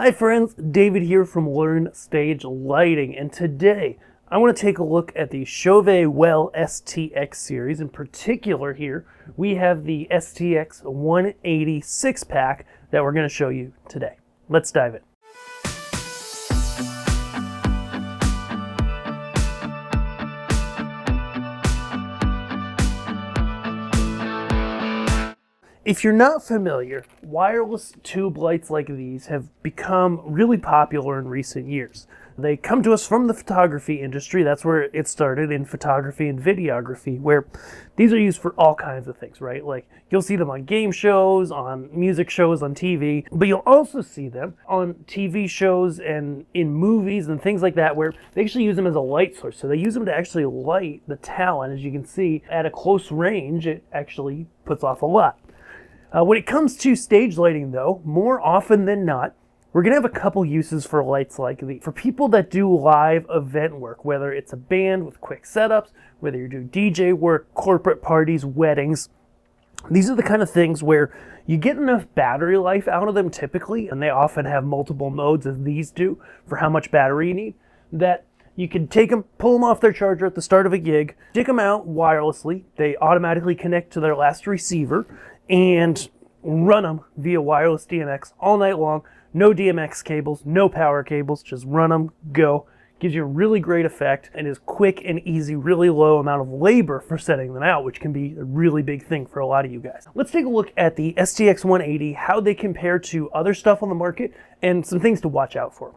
Hi friends, David here from Learn Stage Lighting, and today I want to take a look at the Chauvet Well STX series. In particular here, we have the STX 180 6-pack that we're going to show you today. Let's dive in. If you're not familiar, wireless tube lights like these have become really popular in recent years. They come to us from the photography industry. That's where it started, in photography and videography, where these are used for all kinds of things, right? Like you'll see them on game shows, on music shows, on TV, but you'll also see them on TV shows and in movies and things like that, where they actually use them as a light source. So they use them to actually light the talent. As you can see, at a close range, it actually puts off a lot. When it comes to stage lighting though, more often than not, we're going to have a couple uses for lights like these. For people that do live event work, whether it's a band with quick setups, whether you do DJ work, corporate parties, weddings, these are the kind of things where you get enough battery life out of them typically, and they often have multiple modes as these do for how much battery you need, that you can take them, pull them off their charger at the start of a gig, stick them out wirelessly, they automatically connect to their last receiver, and run them via wireless DMX all night long. No DMX cables, no power cables, just run them, go. Gives you a really great effect and is quick and easy, really low amount of labor for setting them out, which can be a really big thing for a lot of you guys. Let's take a look at the STX 180, how they compare to other stuff on the market, and some things to watch out for.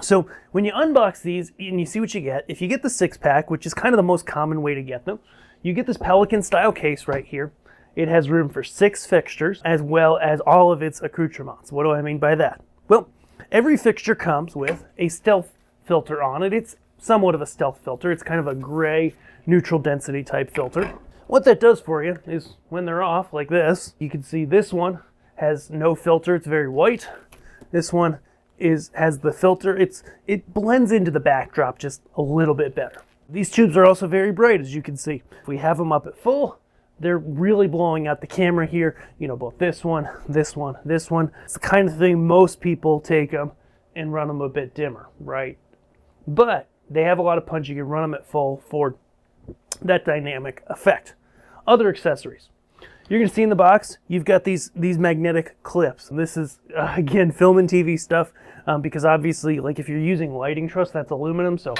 So when you unbox these and you see what you get, if you get the 6-pack, which is kind of the most common way to get them, you get this Pelican style case right here. It has room for 6 fixtures, as well as all of its accoutrements. What do I mean by that? Well, every fixture comes with a stealth filter on it. It's somewhat of a stealth filter. It's kind of a gray, neutral density type filter. What that does for you is when they're off like this, you can see this one has no filter. It's very white. This one has the filter. It blends into the backdrop just a little bit better. These tubes are also very bright, as you can see. If we have them up at full, they're really blowing out the camera here. You know, both this one, this one, this one. It's the kind of thing most people take them and run them a bit dimmer, right? But they have a lot of punch. You can run them at full for that dynamic effect. Other accessories. You're going to see in the box, you've got these magnetic clips. And this is, again, film and TV stuff, because obviously, like if you're using lighting truss, that's aluminum, so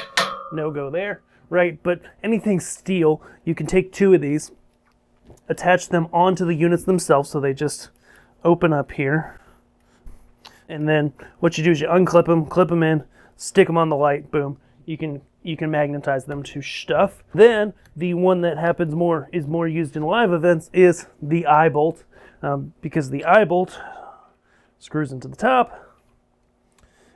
no go there, right? But anything steel, you can take 2 of these, attach them onto the units themselves, so they just open up here, and then what you do is you unclip them, clip them in, stick them on the light, boom, you can magnetize them to stuff. Then the one that happens is more used in live events is the eye bolt, because the eye bolt screws into the top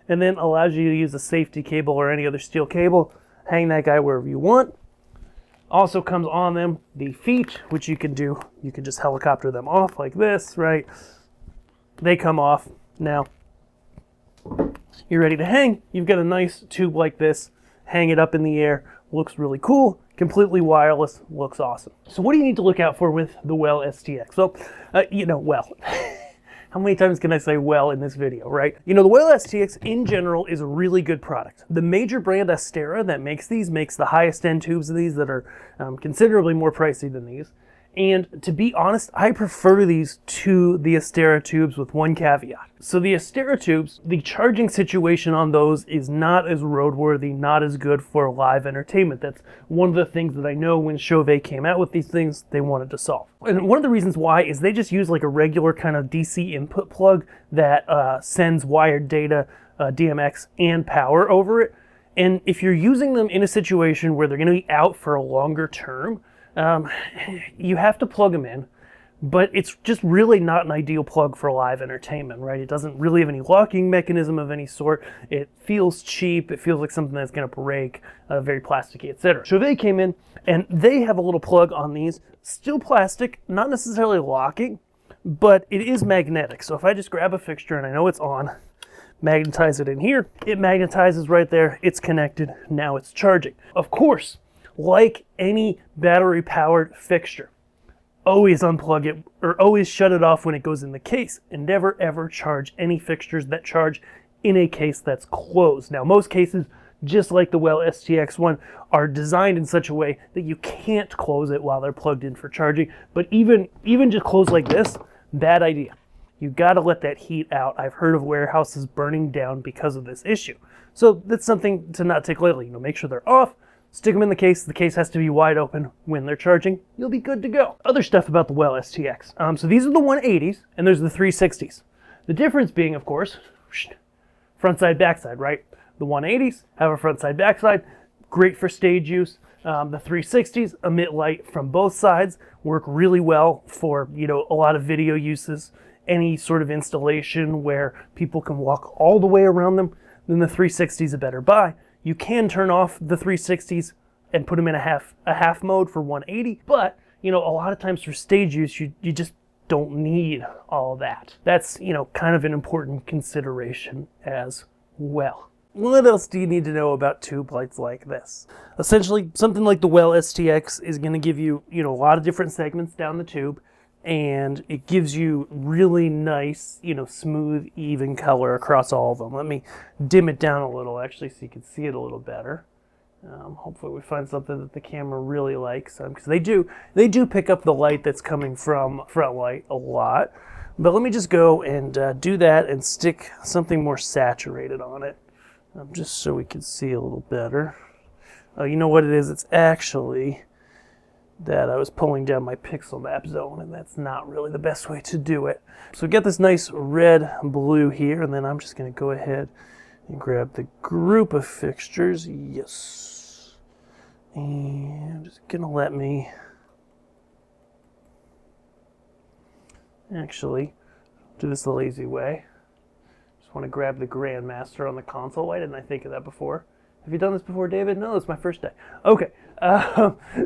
and then allows you to use a safety cable or any other steel cable, hang that guy wherever you want. Also comes on them the feet, which you can do. You can just helicopter them off like this, right? They come off. Now, you're ready to hang. You've got a nice tube like this. Hang it up in the air. Looks really cool. Completely wireless. Looks awesome. So what do you need to look out for with the Well STX? Well, well. How many times can I say well in this video, right? You know, the Well STX in general is a really good product. The major brand Astaria that makes these makes the highest end tubes of these that are considerably more pricey than these. And to be honest, I prefer these to the Astaria tubes with one caveat. So the Astaria tubes, the charging situation on those is not as roadworthy, not as good for live entertainment. That's one of the things that I know when Chauvet came out with these things, they wanted to solve. And one of the reasons why is they just use like a regular kind of DC input plug that sends wired data, DMX, and power over it. And if you're using them in a situation where they're going to be out for a longer term, you have to plug them in, but it's just really not an ideal plug for live entertainment, right? It doesn't really have any locking mechanism of any sort. It feels cheap. It feels like something that's going to break, very plasticky, etc. Chauvet came in, and they have a little plug on these, still plastic, not necessarily locking, but it is magnetic. So if I just grab a fixture and I know it's on, magnetize it in here, it magnetizes right there, it's connected, now it's charging. Of course, like any battery-powered fixture, always unplug it or always shut it off when it goes in the case, and never ever charge any fixtures that charge in a case that's closed. Now, most cases, just like the Well STX one, are designed in such a way that you can't close it while they're plugged in for charging. But even just closed like this, bad idea. You got to let that heat out. I've heard of warehouses burning down because of this issue. So that's something to not take lightly. Make sure they're off. Stick them in the case. The case has to be wide open when they're charging. You'll be good to go. Other stuff about the Well STX. So these are the 180s, and there's the 360s. The difference being, of course, front side, back side, right? The 180s have a front side, back side. Great for stage use. The 360s emit light from both sides. Work really well for, a lot of video uses. Any sort of installation where people can walk all the way around them, then the 360 is a better buy. You can turn off the 360s and put them in a half mode for 180, but a lot of times for stage use, you just don't need all that. That's kind of an important consideration as well. What else do you need to know about tube lights like this? Essentially, something like the Well STX is going to give you a lot of different segments down the tube. And it gives you really nice, smooth, even color across all of them. Let me dim it down a little, actually, so you can see it a little better. Hopefully we find something that the camera really likes, because they do pick up the light that's coming from front light a lot. But let me just go and do that and stick something more saturated on it, just so we can see a little better. Oh, you know what it is? It's actually that I was pulling down my pixel map zone, and that's not really the best way to do it. So get this nice red blue here, and then I'm just going to go ahead and grab the group of fixtures. Yes. And just going to let me actually do this the lazy way. Just want to grab the Grandmaster on the console. Why didn't I think of that before? Have you done this before, David? No, it's my first day. Okay,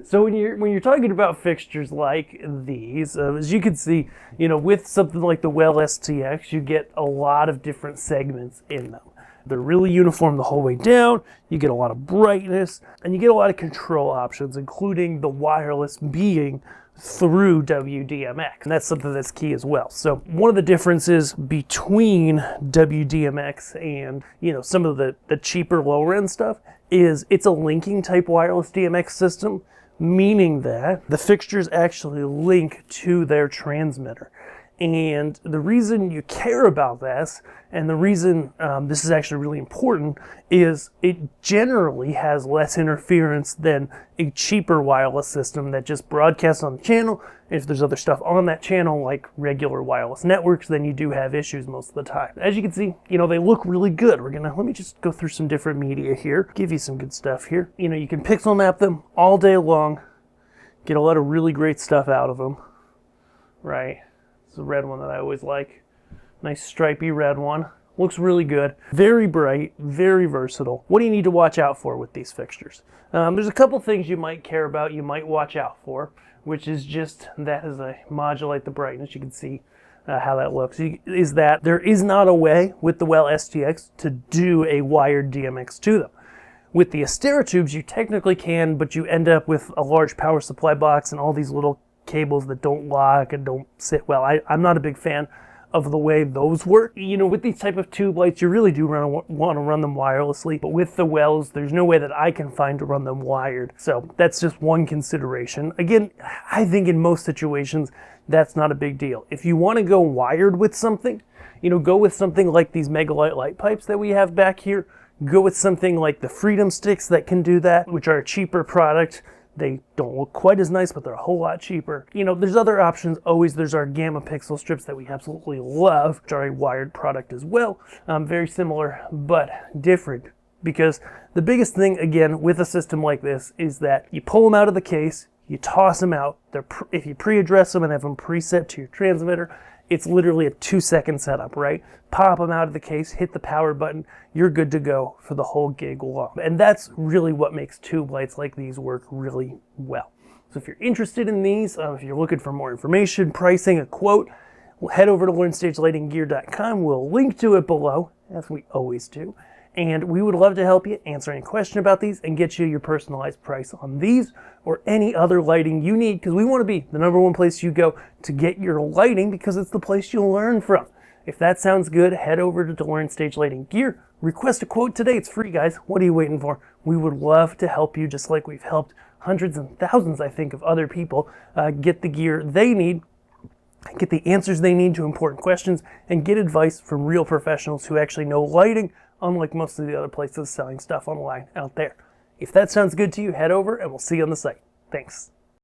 so when you're talking about fixtures like these, as you can see, with something like the Well STX, you get a lot of different segments in them. They're really uniform the whole way down. You get a lot of brightness, and you get a lot of control options, including the wireless being through WDMX, and that's something that's key as well. So one of the differences between WDMX and some of the cheaper lower end stuff is it's a linking type wireless DMX system, meaning that the fixtures actually link to their transmitter. And the reason you care about this, and the reason this is actually really important, is it generally has less interference than a cheaper wireless system that just broadcasts on the channel. If there's other stuff on that channel, like regular wireless networks, then you do have issues most of the time. As you can see, they look really good. Let me just go through some different media here, give you some good stuff here. You can pixel map them all day long, get a lot of really great stuff out of them, right? It's a red one that I always like. Nice stripy red one. Looks really good. Very bright, very versatile. What do you need to watch out for with these fixtures? There's a couple things you might care about, you might watch out for, which is just that as I modulate the brightness, you can see how that looks. Is that there is not a way with the Well STX to do a wired DMX to them. With the Astaria Tubes, you technically can, but you end up with a large power supply box and all these little cables that don't lock and don't sit well. I'm not a big fan of the way those work. With these type of tube lights, you really do want to run them wirelessly, but with the Wells, there's no way that I can find to run them wired. So that's just one consideration. Again, I think in most situations, that's not a big deal. If you want to go wired with something, go with something like these MegaLite light pipes that we have back here. Go with something like the Freedom Sticks that can do that, which are a cheaper product. They don't look quite as nice, but they're a whole lot cheaper. There's other options. Always there's our Gamma Pixel strips that we absolutely love, which are a wired product as well. Very similar, but different. Because the biggest thing, again, with a system like this is that you pull them out of the case, you toss them out. If you pre-address them and have them preset to your transmitter, it's literally a 2-second setup, right? Pop them out of the case, hit the power button, you're good to go for the whole gig long. And that's really what makes tube lights like these work really well. So if you're interested in these, if you're looking for more information, pricing, a quote, head over to LearnStageLightingGear.com. We'll link to it below, as we always do. And we would love to help you answer any question about these and get you your personalized price on these or any other lighting you need, because we want to be the #1 place you go to get your lighting, because it's the place you'll learn from. If that sounds good, head over to Learn Stage Lighting Gear. Request a quote today. It's free, guys. What are you waiting for? We would love to help you, just like we've helped hundreds and thousands, I think, of other people get the gear they need, get the answers they need to important questions, and get advice from real professionals who actually know lighting, unlike most of the other places selling stuff online out there. If that sounds good to you, head over and we'll see you on the site. Thanks.